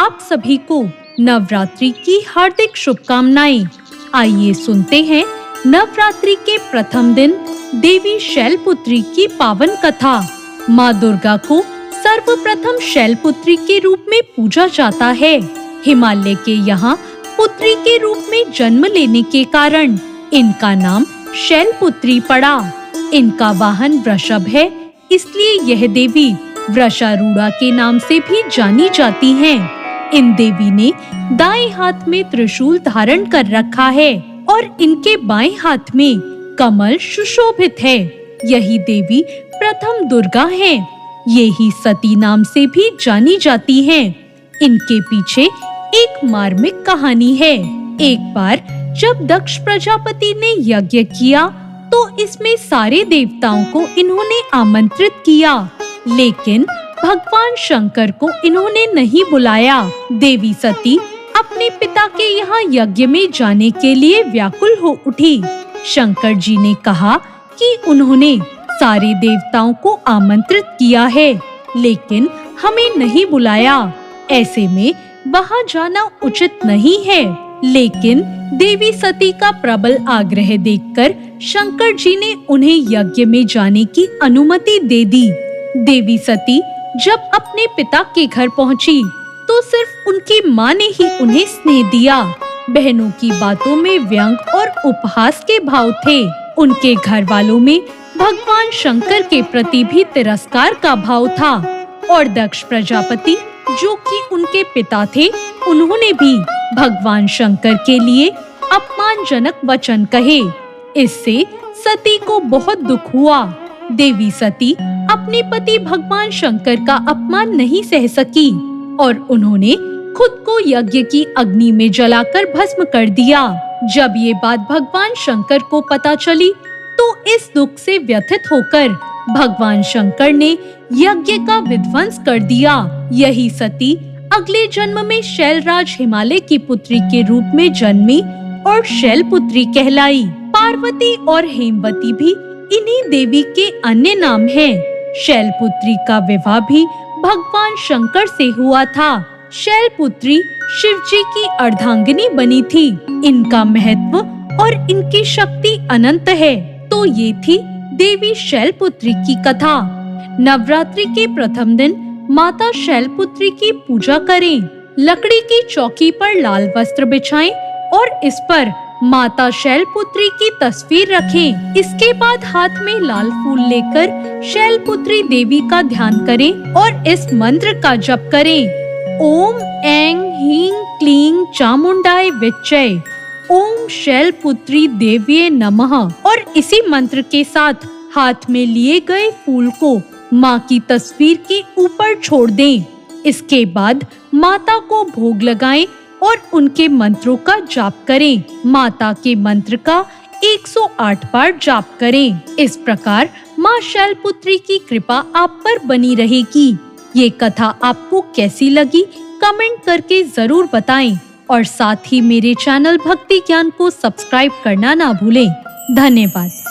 आप सभी को नवरात्रि की हार्दिक शुभकामनाएं। आइए सुनते हैं नवरात्रि के प्रथम दिन देवी शैलपुत्री की पावन कथा। माँ दुर्गा को सर्वप्रथम शैलपुत्री के रूप में पूजा जाता है। हिमालय के यहाँ पुत्री के रूप में जन्म लेने के कारण इनका नाम शैलपुत्री पड़ा। इनका वाहन वृषभ है, इसलिए यह देवी वृषारूढ़ा के नाम से भी जानी जाती हैं। इन देवी ने दाएं हाथ में त्रिशूल धारण कर रखा है और इनके बाएं हाथ में कमल सुशोभित है। यही देवी प्रथम दुर्गा हैं। ये ही सती नाम से भी जानी जाती हैं। इनके पीछे एक मार्मिक कहानी है। एक बार जब दक्ष प्रजापति ने यज्ञ किया तो इसमें सारे देवताओं को इन्होंने आमंत्रित किया, लेकिन भगवान शंकर को इन्होंने नहीं बुलाया। देवी सती अपने पिता के यहाँ यज्ञ में जाने के लिए व्याकुल हो उठी। शंकर जी ने कहा कि उन्होंने सारे देवताओं को आमंत्रित किया है, लेकिन हमें नहीं बुलाया। ऐसे में वहाँ जाना उचित नहीं है। लेकिन देवी सती का प्रबल आग्रह देखकर शंकर जी ने उन्हें यज्ञ में जाने की अनुमति दे दी। देवी सती जब अपने पिता के घर पहुंची तो सिर्फ उनकी माँ ने ही उन्हें स्नेह दिया। बहनों की बातों में व्यंग और उपहास के भाव थे। उनके घर वालों में भगवान शंकर के प्रति भी तिरस्कार का भाव था और दक्ष प्रजापति जो कि उनके पिता थे, उन्होंने भी भगवान शंकर के लिए अपमानजनक वचन कहे। इससे सती को बहुत दुख हुआ। देवी सती अपने पति भगवान शंकर का अपमान नहीं सह सकी और उन्होंने खुद को यज्ञ की अग्नि में जलाकर भस्म कर दिया। जब ये बात भगवान शंकर को पता चली तो इस दुख से व्यथित होकर भगवान शंकर ने यज्ञ का विध्वंस कर दिया। यही सती अगले जन्म में शैलराज हिमालय की पुत्री के रूप में जन्मी और शैलपुत्री कहलाई। पार्वती और हेमवती भी इन्हीं देवी के अन्य नाम हैं। शैलपुत्री का विवाह भी भगवान शंकर से हुआ था। शैलपुत्री शिव जी की अर्धांगिनी बनी थी। इनका महत्व और इनकी शक्ति अनंत है। तो ये थी देवी शैलपुत्री की कथा। नवरात्रि के प्रथम दिन माता शैलपुत्री की पूजा करें। लकड़ी की चौकी पर लाल वस्त्र बिछाएं और इस पर माता शैलपुत्री की तस्वीर रखें। इसके बाद हाथ में लाल फूल लेकर शैलपुत्री देवी का ध्यान करें और इस मंत्र का जप करें। ओम ऐं ह्रीं क्लीं चामुंडाय विच्चय, ओम शैलपुत्री देव्ये नमः। और इसी मंत्र के साथ हाथ में लिए गए फूल को माँ की तस्वीर के ऊपर छोड़ दें। इसके बाद माता को भोग लगाएं और उनके मंत्रों का जाप करें। माता के मंत्र का 108 बार जाप करें। इस प्रकार माँ शैलपुत्री की कृपा आप पर बनी रहेगी। ये कथा आपको कैसी लगी कमेंट करके जरूर बताएं और साथ ही मेरे चैनल भक्ति ज्ञान को सब्सक्राइब करना ना भूलें। धन्यवाद।